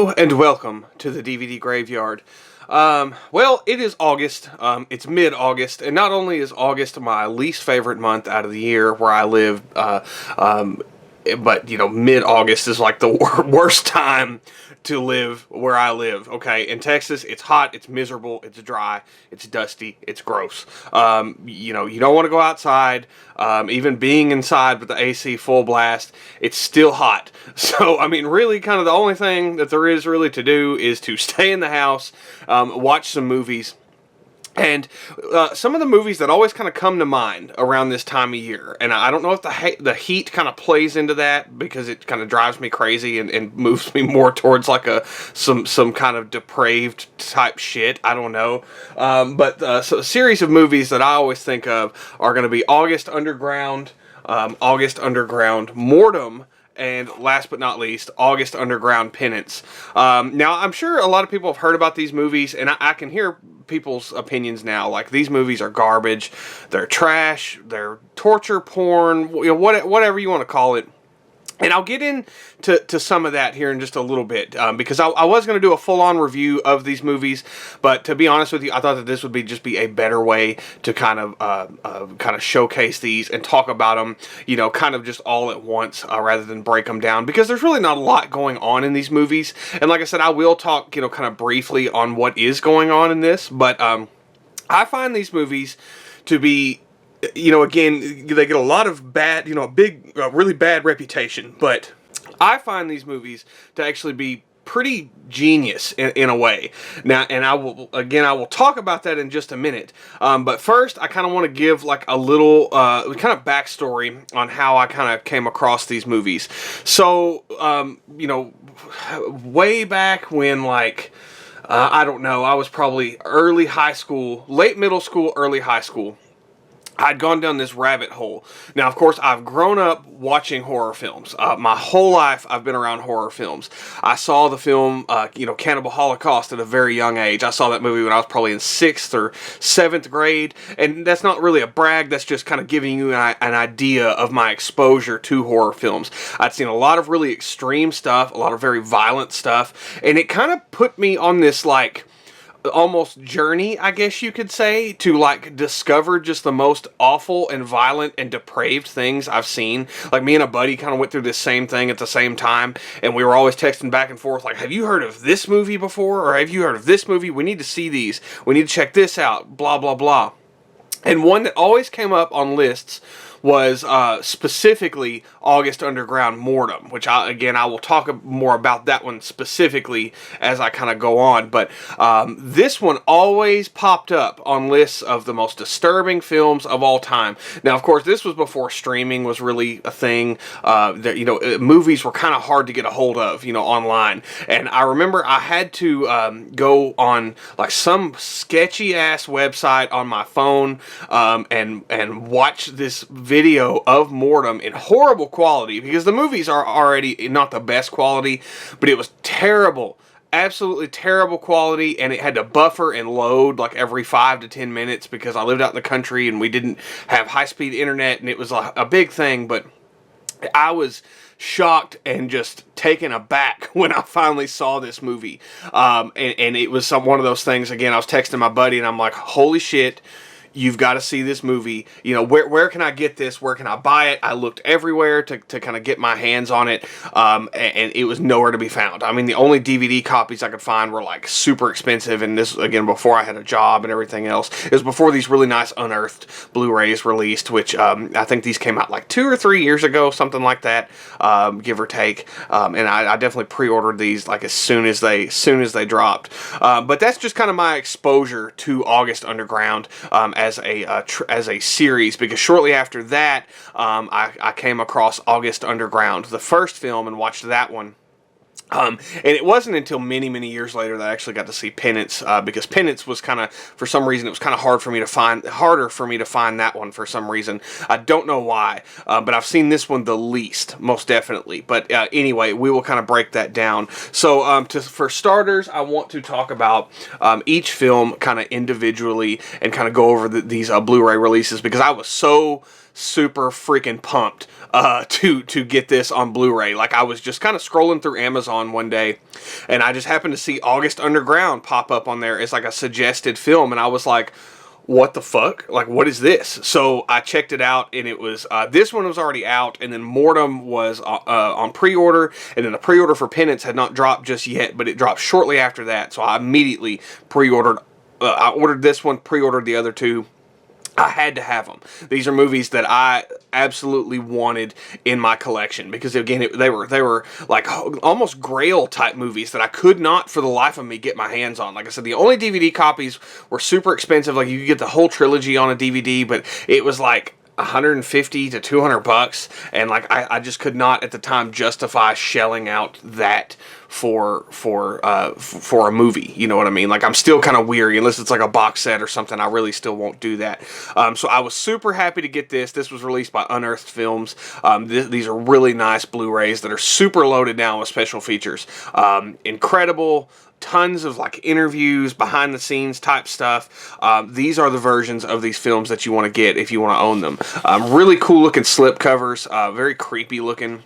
Hello and welcome to the DVD Graveyard. Well, it is August. It's mid-August, and not only is August my least favorite month out of the year where I live, but, you know, mid-August is like the worst time to live where I live, okay? In Texas, it's hot, it's miserable, it's dry, it's dusty, it's gross. You know, you don't want to go outside. Even being inside with the AC full blast, it's still hot. So, I mean, really kind of the only thing that there is really to do is to stay in the house, watch some movies. And some of the movies that always kind of come to mind around this time of year, and I don't know if the heat kind of plays into that because it kind of drives me crazy and moves me more towards like some kind of depraved type shit. I don't know. So a series of movies that I always think of are going to be August Underground, Mortem, and last but not least, August Underground Penance. Now, I'm sure a lot of people have heard about these movies, and I can hear people's opinions now. Like, these movies are garbage, they're trash, they're torture porn, you know, whatever you want to call it. And I'll get into some of that here in just a little bit, because I was going to do a full-on review of these movies, but to be honest with you, I thought that this would just be a better way to kind of showcase these and talk about them, you know, kind of just all at once, rather than break them down, because there's really not a lot going on in these movies. And like I said, I will talk, you know, kind of briefly on what is going on in this, but I find these movies to be, you know, again, they get a lot of bad, you know, really bad reputation, but I find these movies to actually be pretty genius in a way. Now, and I will talk about that in just a minute. But first, I kind of want to give like a little kind of backstory on how I kind of came across these movies. So, you know, way back when, like, I don't know, I was probably early high school, late middle school, early high school. I'd gone down this rabbit hole. Now, of course, I've grown up watching horror films. My whole life, I've been around horror films. I saw the film, you know, Cannibal Holocaust at a very young age. I saw that movie when I was probably in 6th or 7th grade, and that's not really a brag. That's just kind of giving you an idea of my exposure to horror films. I'd seen a lot of really extreme stuff, a lot of very violent stuff, and it kind of put me on this, like, almost journey, I guess you could say, to like discover just the most awful and violent and depraved things I've seen. Like, me and a buddy kind of went through this same thing at the same time, and we were always texting back and forth like, have you heard of this movie before? Or have you heard of this movie? We need to see these. We need to check this out. Blah, blah, blah. And one that always came up on lists was specifically August Underground Mortem, which I will talk more about that one specifically as I kind of go on. But this one always popped up on lists of the most disturbing films of all time. Now, of course, this was before streaming was really a thing. That, you know, movies were kind of hard to get a hold of, you know, online. And I remember I had to go on like some sketchy ass website on my phone and watch this video of Mortem in horrible quality, because the movies are already not the best quality, but it was terrible, absolutely terrible quality, and it had to buffer and load like every 5 to 10 minutes because I lived out in the country and we didn't have high-speed internet, and it was a big thing. But I was shocked and just taken aback when I finally saw this movie, and it was one of those things. Again, I was texting my buddy and I'm like, holy shit, you've got to see this movie. You know, where can I get this? Where can I buy it? I looked everywhere to kind of get my hands on it, and it was nowhere to be found. I mean, the only DVD copies I could find were like super expensive, and this, again, before I had a job and everything else. It was before these really nice unearthed Blu-rays released, which I think these came out like 2 or 3 years ago, something like that, give or take. And I definitely pre-ordered these like as soon as they dropped. But that's just kind of my exposure to August Underground as a series, because shortly after that, I came across August Underground, the first film, and watched that one. And it wasn't until many, many years later that I actually got to see Penance, because Penance was kind of, for some reason, it was kind of harder for me to find that one for some reason. I don't know why, but I've seen this one the least, most definitely. But anyway, we will kind of break that down. So for starters, I want to talk about each film kind of individually and kind of go over these Blu-ray releases, because I was so super freaking pumped to get this on Blu-ray. Like, I was just kind of scrolling through Amazon on one day, and I just happened to see August Underground pop up on there as like a suggested film, and I was like, what the fuck? Like, what is this? So I checked it out, and it was, this one was already out, and then Mortem was on pre-order, and then the pre-order for Penance had not dropped just yet, but it dropped shortly after that, so I immediately pre-ordered, I ordered this one, pre-ordered the other two. I had to have them. These are movies that I absolutely wanted in my collection because, again, they were like almost Grail type movies that I could not for the life of me get my hands on. Like I said, the only DVD copies were super expensive. Like, you could get the whole trilogy on a DVD, but it was like $150 to $200, and like I just could not at the time justify shelling out that for a movie. You know what I mean? Like, I'm still kind of weary unless it's like a box set or something. I really still won't do that. So I was super happy to get this. This was released by Unearthed Films. These are really nice Blu-rays that are super loaded now with special features. Incredible. Tons of like interviews, behind the scenes type stuff. These are the versions of these films that you want to get if you want to own them. Really cool looking slip covers, very creepy looking.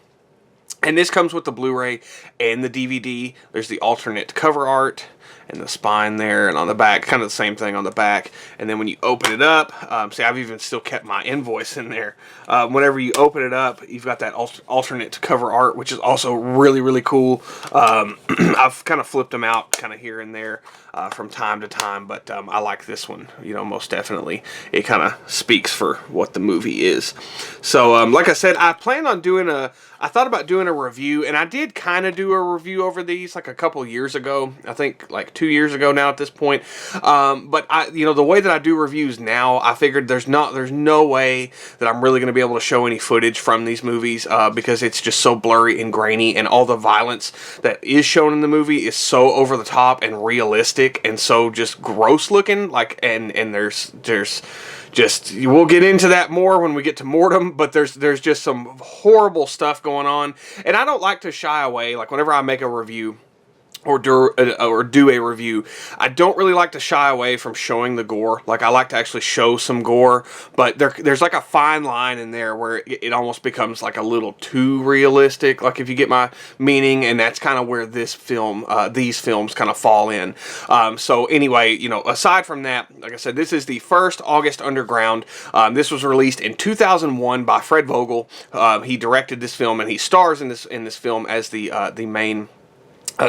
And this comes with the Blu-ray and the DVD. There's the alternate cover art and the spine there, and on the back, kind of the same thing on the back. And then when you open it up, see, I've even still kept my invoice in there. Whenever you open it up, you've got that alternate cover art, which is also really, really cool. I've kind of flipped them out kind of here and there from time to time, but I like this one, you know, most definitely. It kind of speaks for what the movie is. So, like I said, I plan on doing I thought about doing a review, and I did kind of do a review over these like a couple years ago. I think like 2 years ago now at this point. But you know, the way that I do reviews now, I figured there's no way that I'm really going to be able to show any footage from these movies because it's just so blurry and grainy, and all the violence that is shown in the movie is so over the top and realistic and so just gross looking. Like, and there's just, we'll get into that more when we get to Mortem, but there's just some horrible stuff going on, and I don't like to shy away. Like, whenever I make a review or do a review, I don't really like to shy away from showing the gore. Like, I like to actually show some gore, but there's like a fine line in there where it almost becomes like a little too realistic, like, if you get my meaning, and that's kind of where these films kind of fall in. So anyway, you know, aside from that, like I said, this is the first August Underground. This was released in 2001 by Fred Vogel. He directed this film, and he stars in this film as the main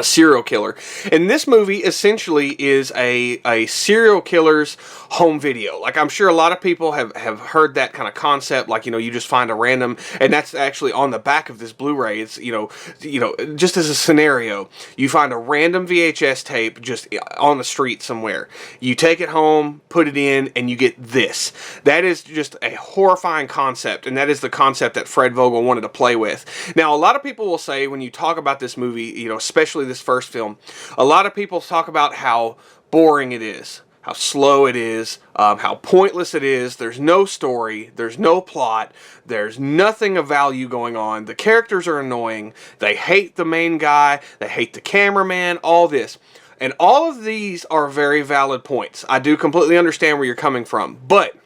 serial killer. And this movie essentially is a serial killer's home video. Like, I'm sure a lot of people have heard that kind of concept. Like, you know, you just find a random, and that's actually on the back of this Blu-ray. It's, you know, just as a scenario, you find a random VHS tape just on the street somewhere. You take it home, put it in, and you get this. That is just a horrifying concept, and that is the concept that Fred Vogel wanted to play with. Now, a lot of people will say, when you talk about this movie, you know, especially this first film, a lot of people talk about how boring it is, how slow it is, how pointless it is. There's no story, there's no plot, there's nothing of value going on. The characters are annoying, they hate the main guy, they hate the cameraman, all this. And all of these are very valid points. I do completely understand where you're coming from, but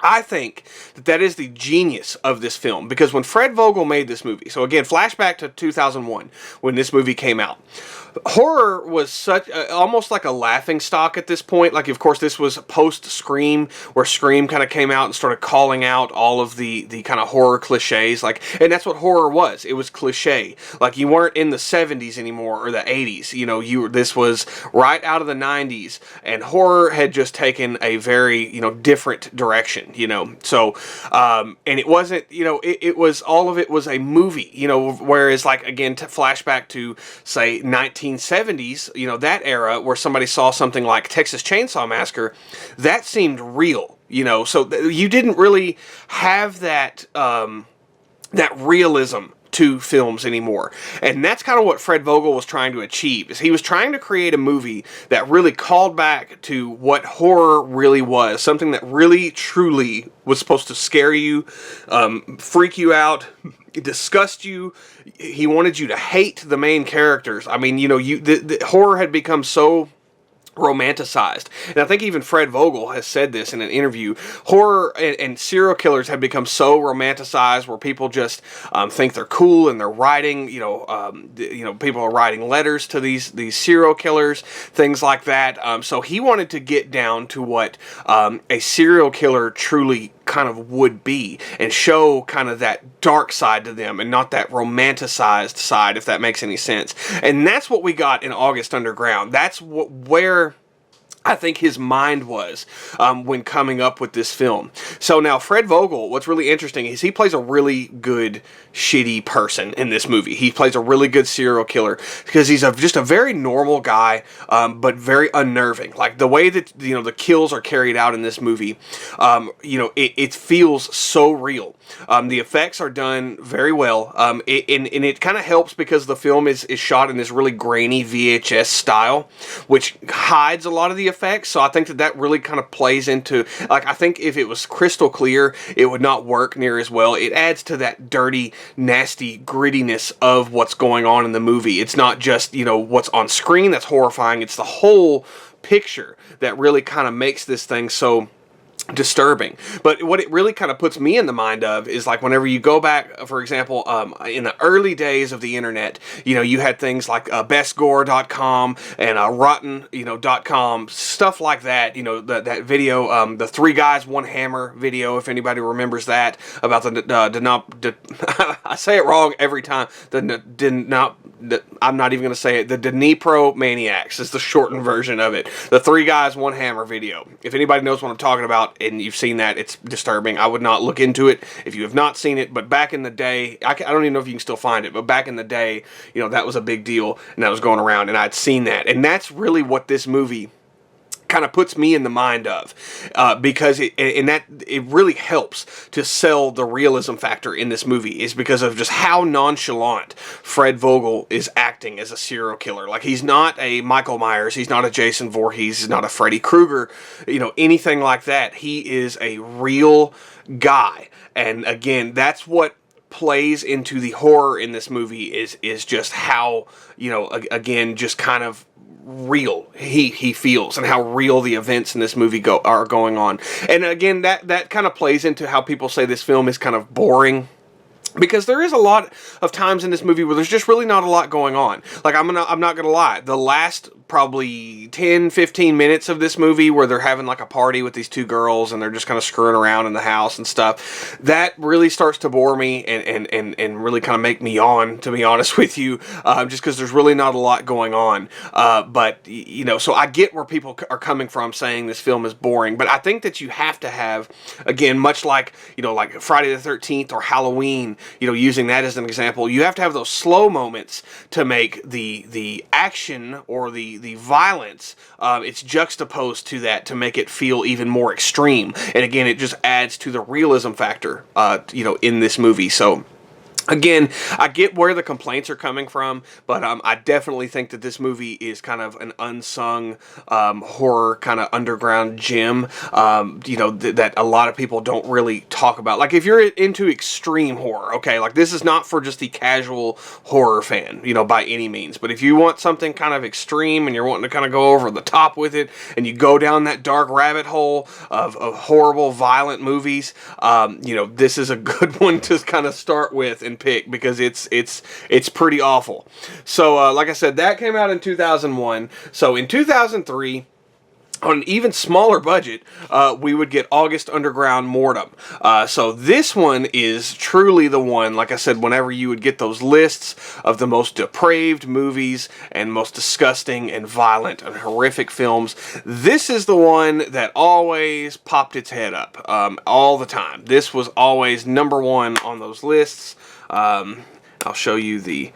I think that is the genius of this film, because when Fred Vogel made this movie, so again, flashback to 2001 when this movie came out, horror was such almost like a laughing stock at this point. Like, of course, this was post Scream, where Scream kind of came out and started calling out all of the kind of horror cliches. Like, and that's what horror was. It was cliche. Like, you weren't in the 70s anymore or the 80s. You know, this was right out of the 90s, and horror had just taken a very, you know, different direction. You know, so and it wasn't, you know, it was, all of it was a movie. You know, whereas, like, again, to flashback to say 1970s, you know, that era where somebody saw something like Texas Chainsaw Massacre, that seemed real. You know, so you didn't really have that that realism to films anymore. And that's kind of what Fred Vogel was trying to achieve. Is he was trying to create a movie that really called back to what horror really was. Something that really, truly was supposed to scare you, freak you out, disgust you. He wanted you to hate the main characters. I mean, you know, the horror had become so romanticized. And I think even Fred Vogel has said this in an interview. Horror and serial killers have become so romanticized where people just think they're cool, and they're writing, people are writing letters to these serial killers, things like that. So he wanted to get down to what a serial killer truly kind of would be, and show kind of that dark side to them and not that romanticized side, if that makes any sense. And that's what we got in August Underground. That's where I think his mind was when coming up with this film. So now Fred Vogel, what's really interesting is he plays a really good shitty person in this movie. He plays a really good serial killer because he's just a very normal guy, but very unnerving. Like the way that the kills are carried out in this movie, it feels so real. The effects are done very well, and it kind of helps because the film is shot in this really grainy VHS style, which hides a lot of the effects. So I think that really kind of plays into, like, I think if it was crystal clear, it would not work near as well. It adds to that dirty, nasty grittiness of what's going on in the movie. It's not just, what's on screen that's horrifying. It's the whole picture that really kind of makes this thing so disturbing. But what it really kind of puts me in the mind of is, like, whenever you go back, for example, in the early days of the internet, you had things like bestgore.com and rotten.com, stuff like that. That video, the Three Guys One Hammer video, if anybody remembers that, about I say it wrong every time. I'm not even going to say it. The Dnipro Maniacs is the shortened version of it. The Three Guys One Hammer video. If anybody knows what I'm talking about and you've seen that, it's disturbing. I would not look into it if you have not seen it. But back in the day, I don't even know if you can still find it, but back in the day, that was a big deal, and that was going around, and I'd seen that. And that's really what this movie kind of puts me in the mind of, because it really helps to sell the realism factor in this movie, is because of just how nonchalant Fred Vogel is acting as a serial killer. Like, he's not a Michael Myers, he's not a Jason Voorhees, he's not a Freddy Krueger, anything like that. He is a real guy, and again, that's what plays into the horror in this movie, is just how, again, just kind of real he feels, and how real the events in this movie are going on. And again, that kind of plays into how people say this film is kind of boring, because there is a lot of times in this movie where there's just really not a lot going on. Like, I'm not gonna lie, the last probably 10-15 minutes of this movie, where they're having like a party with these two girls and they're just kind of screwing around in the house and stuff, that really starts to bore me and really kind of make me yawn, to be honest with you, just because there's really not a lot going on. But so I get where people are coming from saying this film is boring, but I think that you have to have, again, much like like Friday the 13th or Halloween, using that as an example, you have to have those slow moments to make the action or the violence, it's juxtaposed to that to make it feel even more extreme. And again, it just adds to the realism factor, in this movie. So again, I get where the complaints are coming from, but I definitely think that this movie is kind of an unsung horror kind of underground gem, that a lot of people don't really talk about. Like, if you're into extreme horror, okay, like, this is not for just the casual horror fan, by any means. But if you want something kind of extreme and you're wanting to kind of go over the top with it, and you go down that dark rabbit hole of horrible, violent movies, this is a good one to kind of start with and pick, because it's pretty awful. So like I said, that came out in 2001. So in 2003, on an even smaller budget, we would get August Underground Mortem. So this one is truly the one, like I said, whenever you would get those lists of the most depraved movies and most disgusting and violent and horrific films, this is the one that always popped its head up all the time. This was always number one on those lists. I'll show you the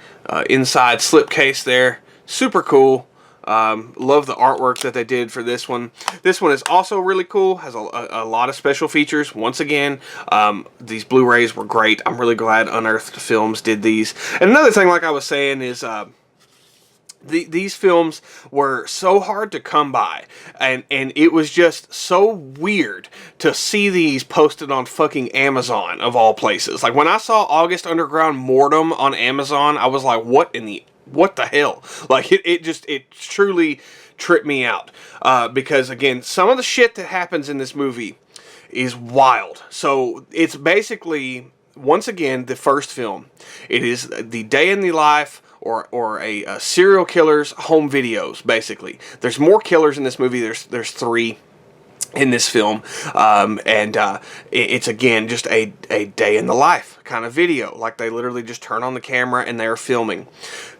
inside slipcase there. Super cool. Love the artwork that they did for this one. This one is also really cool. Has a lot of special features. Once again, these Blu-rays were great. I'm really glad Unearthed Films did these. And another thing, like I was saying, is these films were so hard to come by, and it was just so weird to see these posted on fucking Amazon, of all places. Like, when I saw August Underground Mortem on Amazon, I was like, what in the what the hell? Like, it truly tripped me out. Because, again, some of the shit that happens in this movie is wild. So, it's basically, once again, the first film. It is the day in the life or a serial killer's home videos, basically. There's more killers in this movie. There's 3 in this film, and it's again just a day in the life kind of video. Like, they literally just turn on the camera and they're filming.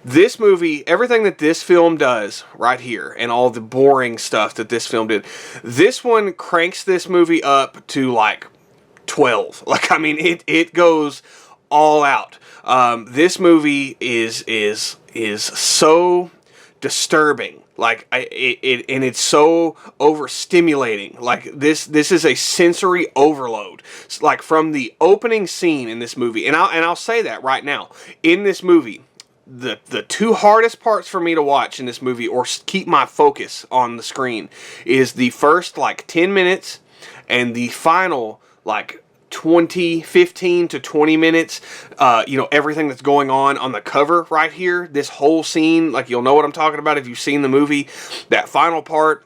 This movie, everything that this film does right here, and all the boring stuff that this film did, this one cranks this movie up to like 12. Like, I mean, it goes all out. This movie is so disturbing. Like, and it's so overstimulating. Like, this is a sensory overload. It's like, from the opening scene in this movie, and I'll say that right now, in this movie, the 2 hardest parts for me to watch in this movie, or keep my focus on the screen, is the first like 10 minutes and the final like 15 to 20 minutes. Everything that's going on the cover right here, this whole scene, like, you'll know what I'm talking about if you've seen the movie. That final part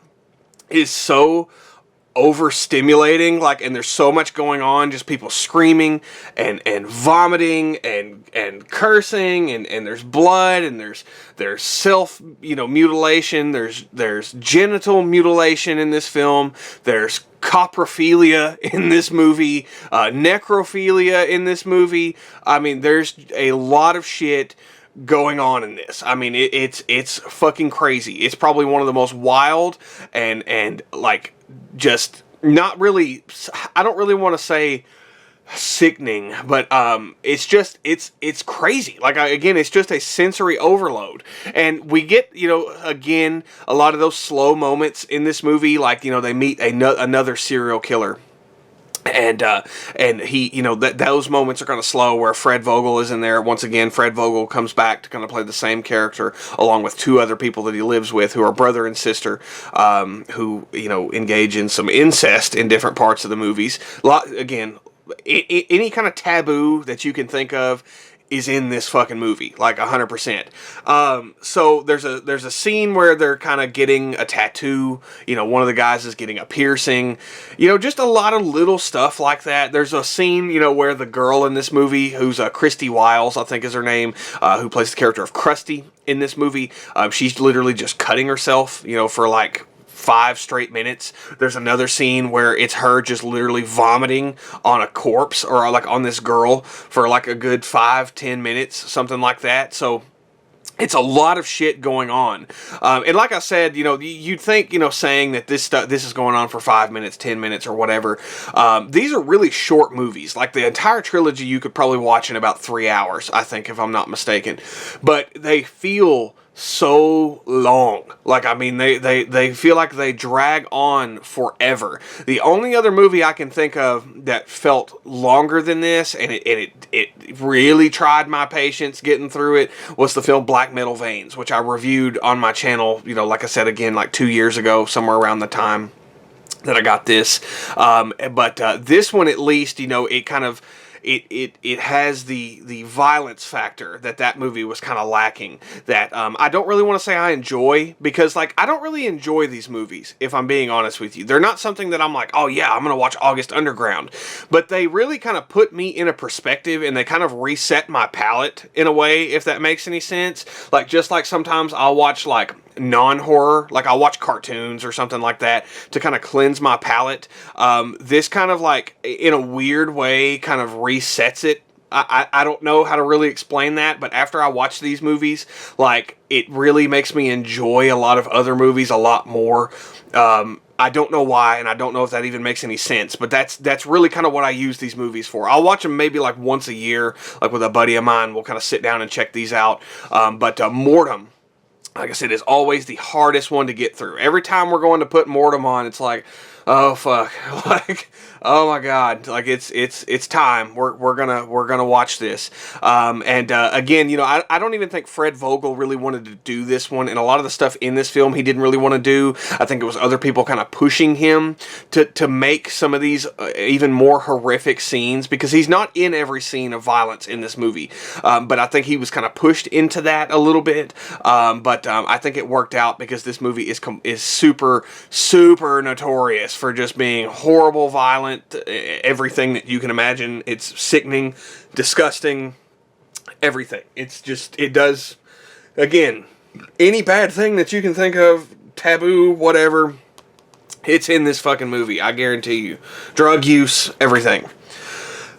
is so overstimulating, like, and there's so much going on, just people screaming and vomiting and cursing, and there's blood, and there's self mutilation, there's genital mutilation in this film, there's coprophilia in this movie, necrophilia in this movie. I mean, there's a lot of shit going on in this. I mean, it's fucking crazy. It's probably one of the most wild and like, just not really, I don't really want to say sickening, but it's just it's crazy. Like, again, it's just a sensory overload, and we get again a lot of those slow moments in this movie. Like, they meet another serial killer. And he, those moments are kind of slow, where Fred Vogel is in there. Once again, Fred Vogel comes back to kind of play the same character, along with 2 other people that he lives with, who are brother and sister, who, engage in some incest in different parts of the movies. Again, any kind of taboo that you can think of is in this fucking movie, like 100%. So there's a scene where they're kind of getting a tattoo. One of the guys is getting a piercing. Just a lot of little stuff like that. There's a scene, where the girl in this movie, who's Christy Wiles, I think is her name, who plays the character of Krusty in this movie, she's literally just cutting herself, for like 5 straight minutes. There's another scene where it's her just literally vomiting on a corpse, or like on this girl, for like a good 5-10 minutes, something like that. So it's a lot of shit going on. And like I said, you'd think, saying that this is going on for 5 minutes, 10 minutes, or whatever. These are really short movies. Like, the entire trilogy you could probably watch in about 3 hours, I think, if I'm not mistaken. But they feel so long. Like, I mean, they feel like they drag on forever. The only other movie I can think of that felt longer than this, and it really tried my patience getting through it, was the film Black Metal Veins, which I reviewed on my channel, like I said, again, like 2 years ago, somewhere around the time that I got this. But this one, at least, it kind of, it has the violence factor that movie was kind of lacking, that I don't really want to say I enjoy, because, like, I don't really enjoy these movies, if I'm being honest with you. They're not something that I'm like, oh yeah, I'm going to watch August Underground. But they really kind of put me in a perspective, and they kind of reset my palate in a way, if that makes any sense. Like, just like sometimes I'll watch, like, non-horror, like I'll watch cartoons or something like that to kind of cleanse my palate. This kind of, like, in a weird way, kind of resets it. I don't know how to really explain that, but after I watch these movies, like, it really makes me enjoy a lot of other movies a lot more. I don't know why, and I don't know if that even makes any sense, but that's really kind of what I use these movies for. I'll watch them maybe like once a year, like with a buddy of mine. We'll kind of sit down and check these out. But Mortem, like I said, is always the hardest one to get through. Every time we're going to put Mortem on, it's like, Oh fuck! Like, oh my god! Like it's time. We're gonna watch this. And again, I don't even think Fred Vogel really wanted to do this one, and a lot of the stuff in this film he didn't really want to do. I think it was other people kind of pushing him to make some of these even more horrific scenes, because he's not in every scene of violence in this movie. But I think he was kind of pushed into that a little bit. But I think it worked out, because this movie is super notorious for just being horrible, violent, everything that you can imagine. It's sickening, disgusting, everything. It does, again, any bad thing that you can think of, taboo, whatever, it's in this fucking movie, I guarantee you. Drug use, everything.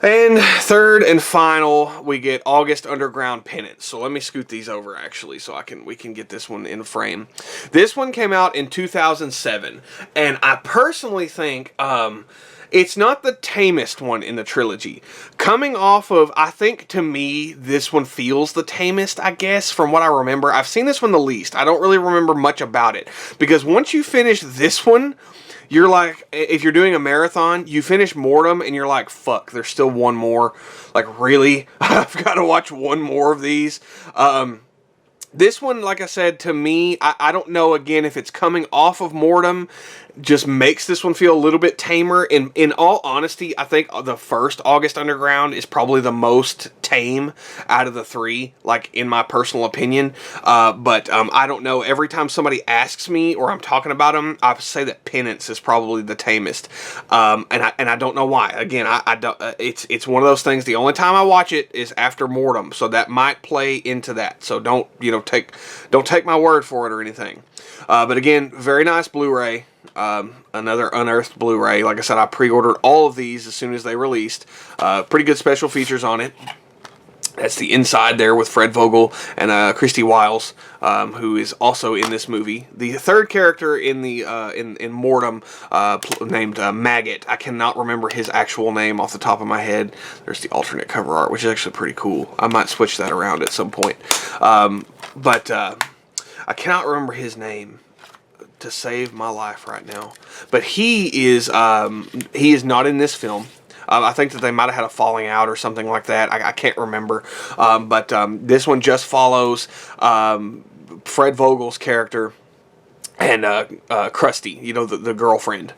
And third and final, we get August Underground Penance. So let me scoot these over, actually, so we can get this one in frame. This one came out in 2007, and I personally think it's not the tamest one in the trilogy. Coming off of, I think, to me, this one feels the tamest, I guess, from what I remember. I've seen this one the least. I don't really remember much about it, because once you finish this one, you're like, if you're doing a marathon, you finish Mortem and you're like, fuck, there's still one more. Like, really? I've got to watch one more of these. This one, like I said, to me, I don't know, again, if it's coming off of Mortem, just makes this one feel a little bit tamer. In all honesty, I think the first August Underground is probably the most tame out of the three, like, in my personal opinion. But I don't know. Every time somebody asks me or I'm talking about them, I say that Penance is probably the tamest. And I don't know why. Again, I don't. It's one of those things. The only time I watch it is after Mortem, so that might play into that. So don't take my word for it or anything. But again, very nice Blu-ray. Another unearthed Blu-ray. Like I said, I pre-ordered all of these as soon as they released. Pretty good special features on it. That's the inside there with Fred Vogel and Christy Wiles, who is also in this movie. The third character in the in Mortem, named Maggot. I cannot remember his actual name off the top of my head. There's the alternate cover art, which is actually pretty cool. I might switch that around at some point. But I cannot remember his name to save my life right now. But he is not in this film. I think that they might have had a falling out or something like that. I can't remember. But this one just follows Fred Vogel's character and Krusty, the girlfriend.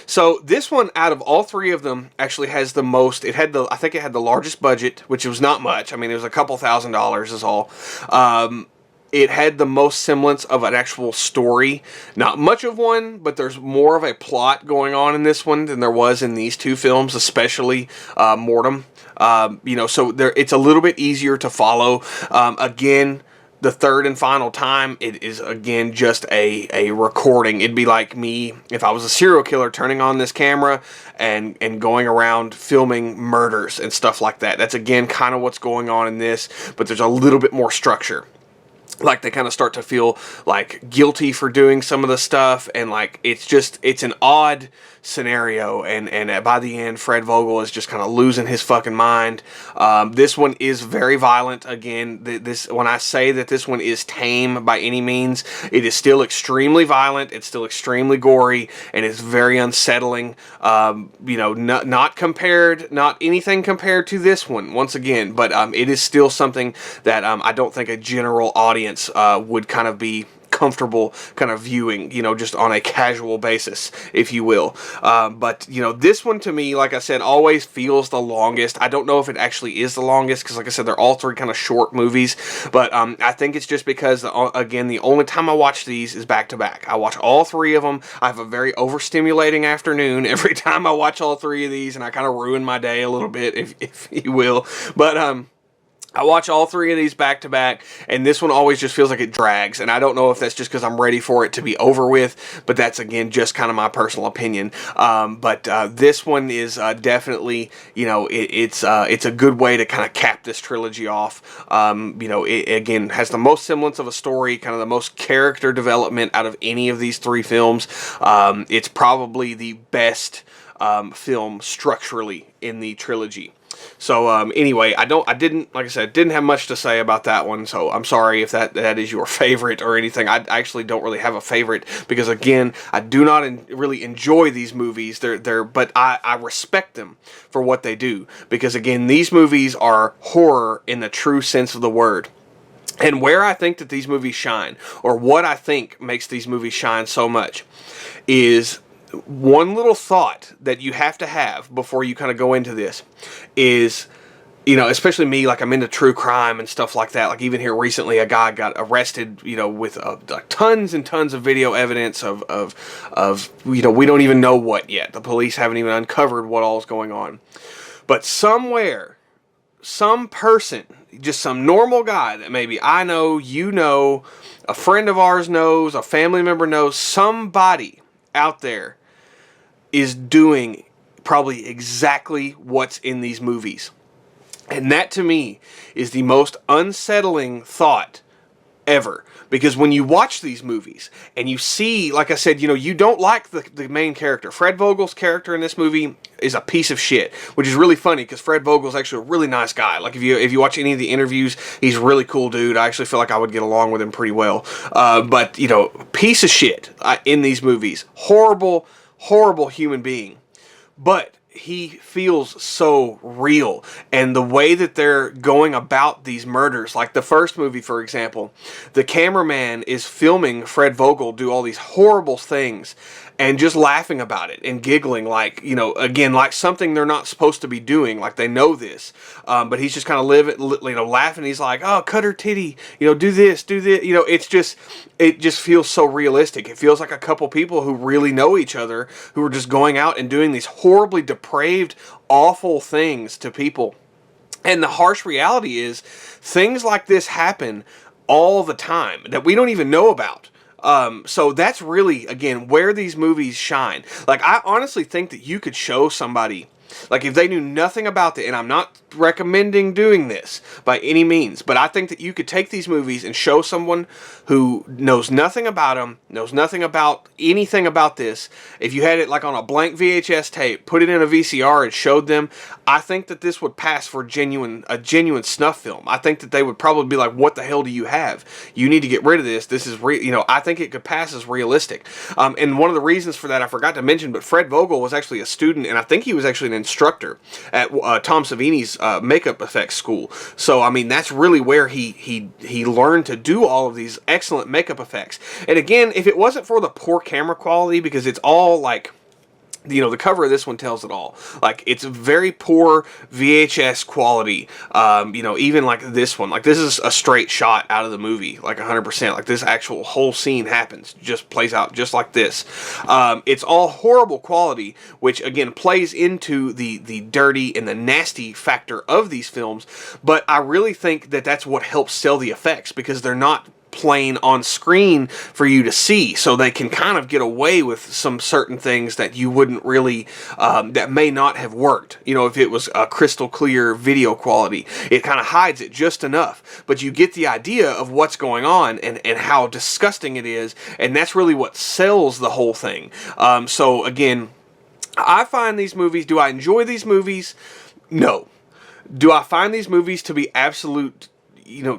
So this one, out of all three of them, actually has the most. I think it had the largest budget, which was not much. I mean, it was a couple $1,000s is all. It had the most semblance of an actual story. Not much of one, but there's more of a plot going on in this one than there was in these two films, especially Mortem. So it's a little bit easier to follow. Again, the third and final time, it is, again, just a recording. It'd be like me, if I was a serial killer, turning on this camera and going around filming murders and stuff like that. That's, again, kind of what's going on in this, but there's a little bit more structure. Like, they kind of start to feel like guilty for doing some of the stuff, and like it's an odd scenario, and by the end, Fred Vogel is just kind of losing his fucking mind. This one is very violent. Again, when I say that this one is tame by any means, it is still extremely violent. It's still extremely gory, and it's very unsettling. Not anything compared to this one, once again, but it is still something that I don't think a general audience would kind of be comfortable kind of viewing, just on a casual basis, if you will. But this one, to me, like I said, always feels the longest. I don't know if it actually is the longest, because like I said, they're all three kind of short movies, but I think it's just because, again, the only time I watch these is back to back. I watch all three of them. I have a very overstimulating afternoon every time I watch all three of these, and I kind of ruin my day a little bit, if you will. But I watch all three of these back to back, and this one always just feels like it drags, and I don't know if that's just because I'm ready for it to be over with, but that's, again, just kind of my personal opinion. But this one is definitely, it's a good way to kind of cap this trilogy off. It, again, has the most semblance of a story, kind of the most character development out of any of these three films. It's probably the best film structurally in the trilogy. So anyway, like I said, didn't have much to say about that one. So I'm sorry if that is your favorite or anything. I actually don't really have a favorite because again, I do not really enjoy these movies. But I respect them for what they do because again, these movies are horror in the true sense of the word. And where I think that these movies shine, or what I think makes these movies shine so much, is one little thought that you have to have before you kind of go into this is, especially me, like I'm into true crime and stuff like that. Like even here recently, a guy got arrested, with like tons and tons of video evidence of we don't even know what yet. The police haven't even uncovered what all is going on. But somewhere, some person, just some normal guy that maybe I know, a friend of ours knows, a family member knows, somebody out there is doing probably exactly what's in these movies. And that to me is the most unsettling thought ever. Because when you watch these movies and you see, like I said, you don't like the main character. Fred Vogel's character in this movie is a piece of shit, which is really funny because Fred Vogel's actually a really nice guy. Like if you watch any of the interviews, he's a really cool dude. I actually feel like I would get along with him pretty well. But piece of shit in these movies. Horrible, horrible human being. But he feels so real, and the way that they're going about these murders, like the first movie, for example, the cameraman is filming Fred Vogel do all these horrible things and just laughing about it and giggling like, again, like something they're not supposed to be doing, like they know this, but he's just kind of laughing. He's like, oh, cut her titty, do this, it just feels so realistic. It feels like a couple people who really know each other, who are just going out and doing these horribly depraved, awful things to people. And the harsh reality is things like this happen all the time that we don't even know about. So that's really, again, where these movies shine. Like, I honestly think that you could show somebody, like if they knew nothing about it, and I'm not recommending doing this by any means, but I think that you could take these movies and show someone who knows nothing about them, knows nothing about anything about this. If you had it like on a blank VHS tape, put it in a VCR and showed them, I think that this would pass for a genuine snuff film. I think that they would probably be like, what the hell do you have? You need to get rid of this. This is I think it could pass as realistic. And one of the reasons for that I forgot to mention, but Fred Vogel was actually a student, and I think he was actually an instructor at Tom Savini's makeup effects school. So I mean, that's really where he learned to do all of these excellent makeup effects. And again, if it wasn't for the poor camera quality, because it's all like, the cover of this one tells it all. Like, it's very poor VHS quality. Even like this one, like this is a straight shot out of the movie, like 100%. Like this actual whole scene happens, just plays out just like this. It's all horrible quality, which again plays into the dirty and the nasty factor of these films. But I really think that that's what helps sell the effects, because they're not playing on screen for you to see, so they can kind of get away with some certain things that you wouldn't really that may not have worked. If it was a crystal clear video quality, it kind of hides it just enough, but you get the idea of what's going on and how disgusting it is, and that's really what sells the whole thing. So again, I find these movies, do I enjoy these movies? No. Do I find these movies to be absolute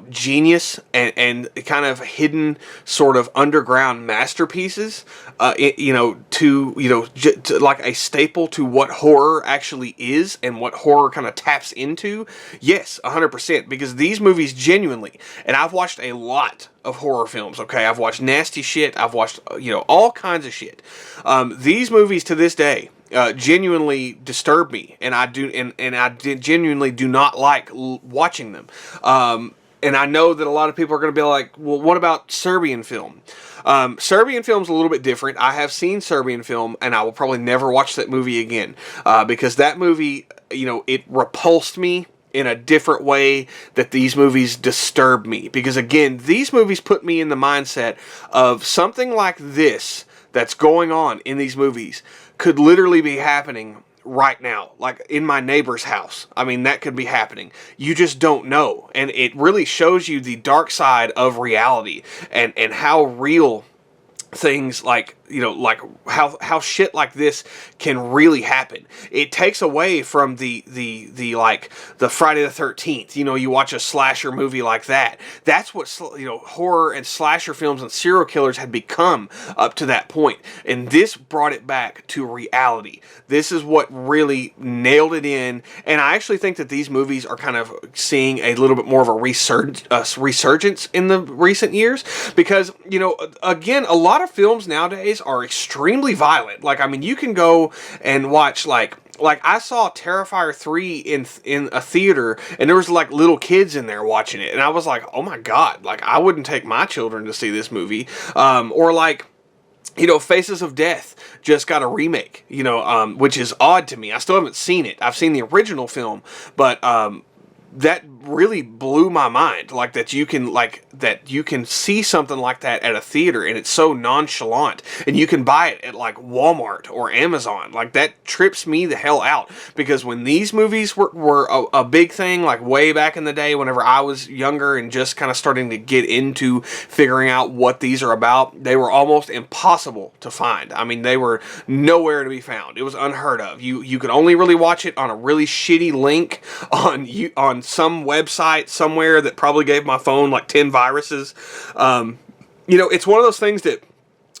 genius and kind of hidden sort of underground masterpieces, to like a staple to what horror actually is and what horror kind of taps into? Yes, 100%, because these movies genuinely, and I've watched a lot of horror films, okay? I've watched nasty shit, I've watched, all kinds of shit. These movies to this day, genuinely disturb me, and I genuinely do not like watching them. And I know that a lot of people are going to be like, well, what about Serbian film? Serbian film's a little bit different. I have seen Serbian film, and I will probably never watch that movie again, because that movie, it repulsed me in a different way that these movies disturb me. Because again, these movies put me in the mindset of something like this that's going on in these movies could literally be happening right now, like in my neighbor's house. I mean, that could be happening. You just don't know. And it really shows you the dark side of reality and how real things like, like how shit like this can really happen. It takes away from the like the Friday the 13th. You watch a slasher movie like that. That's what horror and slasher films and serial killers had become up to that point. And this brought it back to reality. This is what really nailed it in. And I actually think that these movies are kind of seeing a little bit more of a resurgence in the recent years, because again, a lot of films nowadays are extremely violent. Like, I mean, you can go and watch like I saw Terrifier 3 in a theater, and there was like little kids in there watching it, and I was like, oh my god, like I wouldn't take my children to see this movie. Or like, Faces of Death just got a remake, which is odd to me. I still haven't seen it. I've seen the original film, but that really blew my mind. Like that you can see something like that at a theater, and it's so nonchalant, and you can buy it at like Walmart or Amazon. Like that trips me the hell out, because when these movies were a big thing, like way back in the day, whenever I was younger and just kind of starting to get into figuring out what these are about, they were almost impossible to find. I mean, they were nowhere to be found. It was unheard of. You could only really watch it on a really shitty link on some website somewhere that probably gave my phone like 10 viruses. It's one of those things that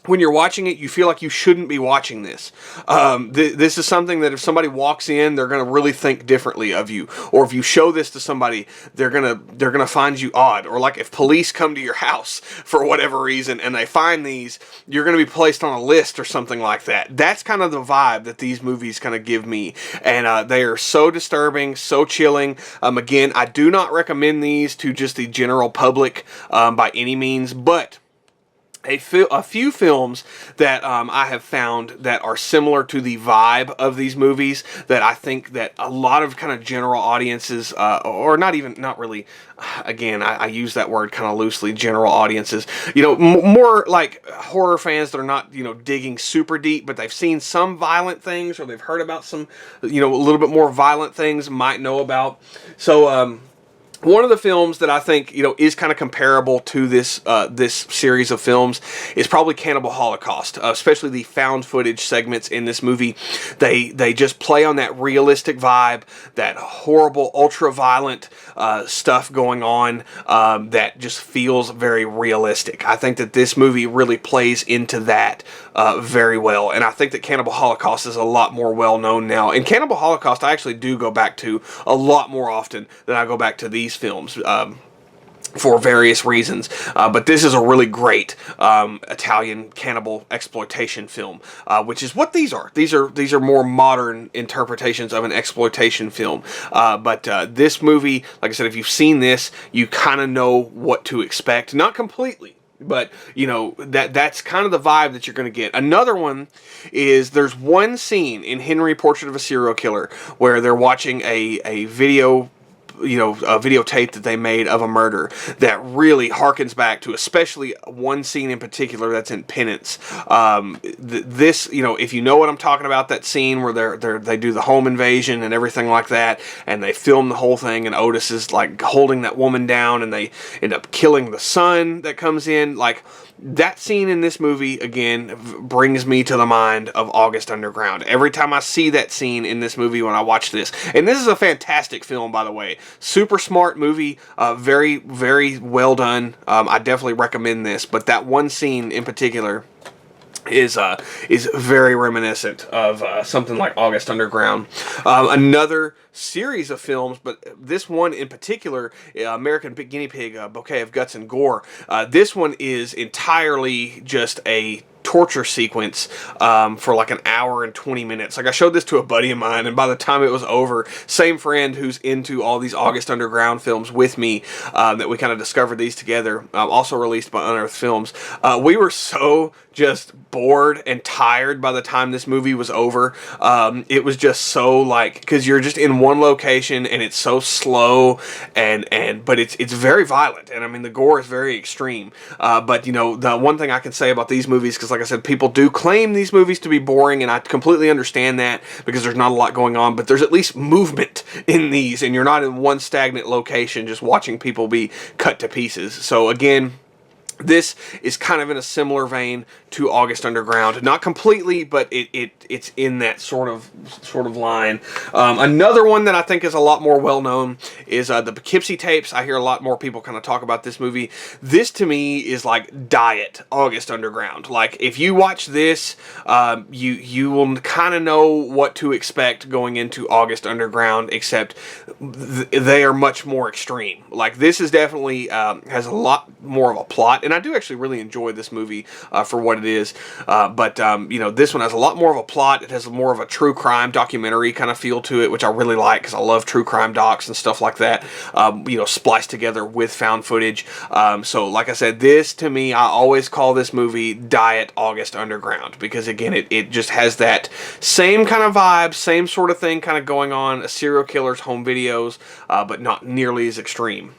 when you're watching it, you feel like you shouldn't be watching this. This is something that if somebody walks in, they're going to really think differently of you. Or if you show this to somebody, they're gonna find you odd. Or like if police come to your house for whatever reason and they find these, you're going to be placed on a list or something like that. That's kind of the vibe that these movies kind of give me. And they are so disturbing, so chilling. Again, I do not recommend these to just the general public by any means, but a few films that I have found that are similar to the vibe of these movies, that I think that a lot of kind of general audiences, or not really, again, I use that word kind of loosely, general audiences, more like horror fans that are not, digging super deep, but they've seen some violent things, or they've heard about some, a little bit more violent things, might know about. So, one of the films that I think, is kind of comparable to this series of films is probably Cannibal Holocaust, especially the found footage segments in this movie. They just play on that realistic vibe, that horrible, ultra-violent stuff going on that just feels very realistic. I think that this movie really plays into that very well, and I think that Cannibal Holocaust is a lot more well-known now. And Cannibal Holocaust I actually do go back to a lot more often than I go back to these films, for various reasons, but this is a really great Italian cannibal exploitation film, which is what these are. These are more modern interpretations of an exploitation film. But this movie, like I said, if you've seen this, you kind of know what to expect. Not completely, but that's kind of the vibe that you're going to get. Another one is, there's one scene in Henry, Portrait of a Serial Killer, where they're watching a video, a videotape that they made of a murder that really harkens back to, especially one scene in particular that's in Penance. This, if you know what I'm talking about, that scene where they do the home invasion and everything like that, and they film the whole thing, and Otis is like holding that woman down, and they end up killing the son that comes in, like. That scene in this movie, again, brings me to the mind of August Underground. Every time I see that scene in this movie when I watch this. And this is a fantastic film, by the way. Super smart movie. Very, very well done. I definitely recommend this. But that one scene in particular is very reminiscent of something like August Underground. Another series of films, but this one in particular, American Guinea Pig, Bouquet of Guts and Gore. This one is entirely just a torture sequence for like an hour and 20 minutes. Like, I showed this to a buddy of mine, and by the time it was over, same friend who's into all these August Underground films with me, that we kind of discovered these together, also released by Unearthed Films. We were so just bored and tired by the time this movie was over. It was just so, like, because you're just in one location and it's so slow, but it's very violent, and I mean the gore is very extreme. But the one thing I can say about these movies, because like I said, people do claim these movies to be boring, and I completely understand that because there's not a lot going on, but there's at least movement in these, and you're not in one stagnant location just watching people be cut to pieces. So again, This is kind of in a similar vein to August Underground, not completely, but it's in that sort of line. Another one that I think is a lot more well known is the Poughkeepsie Tapes. I hear a lot more people kind of talk about this movie. This to me is like diet August Underground. Like if you watch this, you will kind of know what to expect going into August Underground, except they are much more extreme. Like this is definitely has a lot more of a plot. And I do actually really enjoy this movie for what it is. But this one has a lot more of a plot. It has more of a true crime documentary kind of feel to it, which I really like because I love true crime docs and stuff like that, spliced together with found footage. So like I said, this to me, I always call this movie Diet August Underground because, again, it just has that same kind of vibe, same sort of thing kind of going on, a serial killer's home videos, but not nearly as extreme.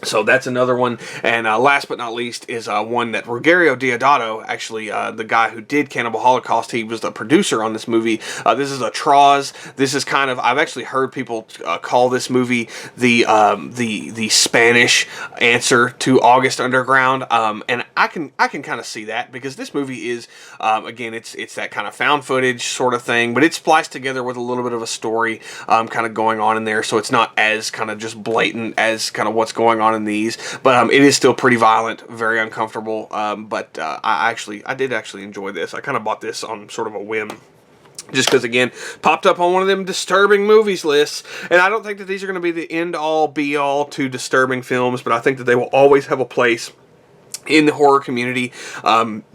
So that's another one. And last but not least is one that Rogerio Deodato, actually the guy who did Cannibal Holocaust, he was the producer on this movie. This is a Trolls. This is kind of, I've actually heard people call this movie the Spanish answer to August Underground. And I can kind of see that because this movie is, again, it's that kind of found footage sort of thing, but it's spliced together with a little bit of a story kind of going on in there. So it's not as kind of just blatant as kind of what's going on in these, but it is still pretty violent, very uncomfortable. But I did actually enjoy this. I kind of bought this on sort of a whim, just because, again, popped up on one of them disturbing movies lists. And I don't think that these are going to be the end-all, be-all to disturbing films, but I think that they will always have a place in the horror community.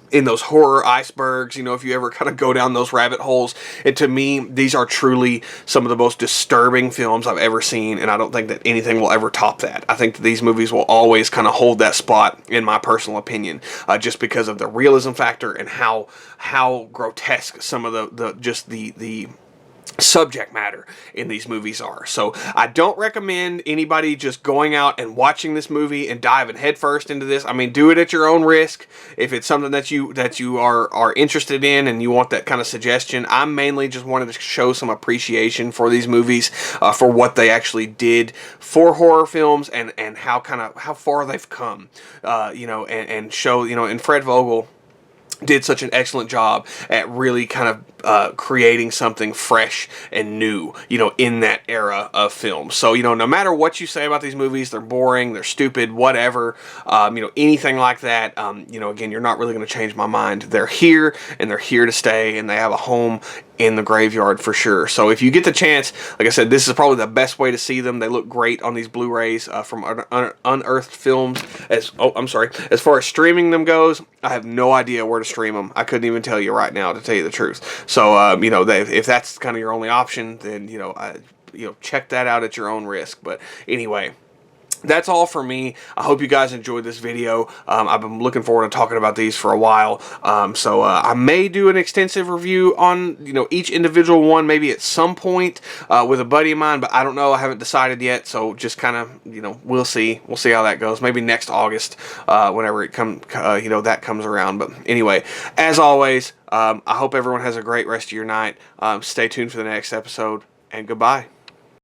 In those horror icebergs, if you ever kind of go down those rabbit holes. And to me, these are truly some of the most disturbing films I've ever seen, and I don't think that anything will ever top that. I think that these movies will always kind of hold that spot, in my personal opinion, just because of the realism factor and how grotesque some of the subject matter in these movies are. So I don't recommend anybody just going out and watching this movie and diving headfirst into this. I mean, do it at your own risk. If it's something that you are interested in and you want that kind of suggestion, I mainly just wanted to show some appreciation for these movies, for what they actually did for horror films and how far they've come, and show, and Fred Vogel did such an excellent job at really kind of creating something fresh and new, in that era of film. So, no matter what you say about these movies, they're boring, they're stupid, whatever, anything like that, again, you're not really going to change my mind. They're here, and they're here to stay, and they have a home in the graveyard for sure. So if you get the chance, like I said, this is probably the best way to see them. They look great on these Blu-rays from Unearthed Films. As far as streaming them goes, I have no idea where to stream them. I couldn't even tell you right now, to tell you the truth. So if that's kind of your only option, then check that out at your own risk. But anyway, that's all for me. I hope you guys enjoyed this video. I've been looking forward to talking about these for a while. So I may do an extensive review on, each individual one, maybe at some point with a buddy of mine, but I don't know. I haven't decided yet. So just kind of, we'll see. We'll see how that goes. Maybe next August, whenever it that comes around. But anyway, as always, I hope everyone has a great rest of your night. Stay tuned for the next episode, and goodbye.